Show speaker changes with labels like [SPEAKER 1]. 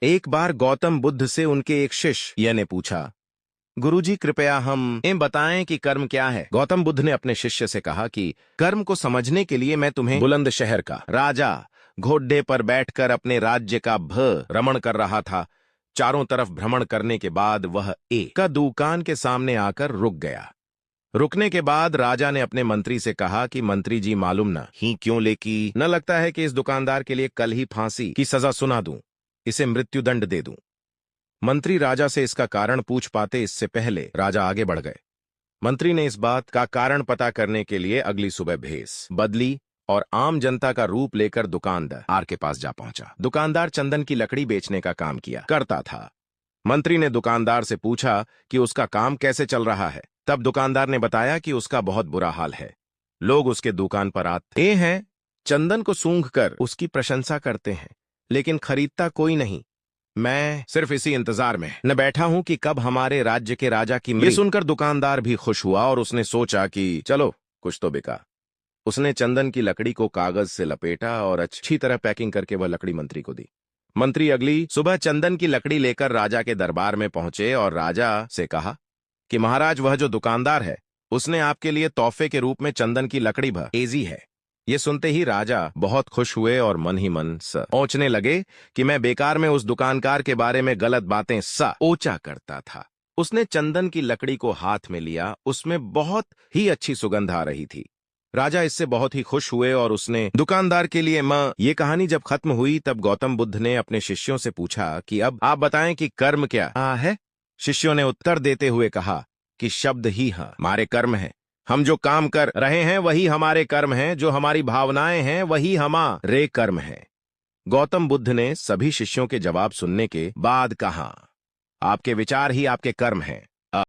[SPEAKER 1] एक बार गौतम बुद्ध से उनके एक शिष्य ने पूछा, गुरुजी कृपया हमें बताएं कि कर्म क्या है। गौतम बुद्ध ने अपने शिष्य से कहा कि कर्म को समझने के लिए मैं तुम्हें बुलंद शहर का राजा घोड़े पर बैठकर अपने राज्य का भ्रमण कर रहा था। चारों तरफ भ्रमण करने के बाद वह एक दुकान के सामने आकर रुक गया। रुकने के बाद राजा ने अपने मंत्री से कहा कि मंत्री जी मालूम न ही क्यों लेकिन न लगता है कि इस दुकानदार के लिए कल ही फांसी की सजा सुना दूं, इसे मृत्युदंड दे दूं। मंत्री राजा से इसका कारण पूछ पाते इससे पहले राजा आगे बढ़ गए। मंत्री ने इस बात का कारण पता करने के लिए अगली सुबह भेस बदली और आम जनता का रूप लेकर दुकानदार के पास जा पहुंचा। दुकानदार चंदन की लकड़ी बेचने का काम किया करता था। मंत्री ने दुकानदार से पूछा कि उसका काम कैसे चल रहा है। तब दुकानदार ने बताया कि उसका बहुत बुरा हाल है। लोग उसके दुकान पर आते हैं, चंदन को सूंघकर उसकी प्रशंसा करते हैं, लेकिन खरीदता कोई नहीं। मैं सिर्फ इसी इंतजार में न बैठा हूं कि कब हमारे राज्य के राजा की ये सुनकर दुकानदार भी खुश हुआ और उसने सोचा कि चलो कुछ तो बिका। उसने चंदन की लकड़ी को कागज से लपेटा और अच्छी तरह पैकिंग करके वह लकड़ी मंत्री को दी। मंत्री अगली सुबह चंदन की लकड़ी लेकर राजा के दरबार में पहुंचे और राजा से कहा कि महाराज, वह जो दुकानदार है उसने आपके लिए तोहफे के रूप में चंदन की लकड़ी भेजी है। ये सुनते ही राजा बहुत खुश हुए और मन ही मन सोचने लगे कि मैं बेकार में उस दुकानदार के बारे में गलत बातें सोचा करता था। उसने चंदन की लकड़ी को हाथ में लिया, उसमें बहुत ही अच्छी सुगंध आ रही थी। राजा इससे बहुत ही खुश हुए और उसने दुकानदार के लिए ये कहानी जब खत्म हुई तब गौतम बुद्ध ने अपने शिष्यों से पूछा कि अब आप बताएं कि कर्म क्या है। शिष्यों ने उत्तर देते हुए कहा कि शब्द ही हमारे कर्म हैं। हम जो काम कर रहे हैं वही हमारे कर्म हैं, जो हमारी भावनाएं हैं वही हमारे कर्म हैं। गौतम बुद्ध ने सभी शिष्यों के जवाब सुनने के बाद कहा, आपके विचार ही आपके कर्म हैं।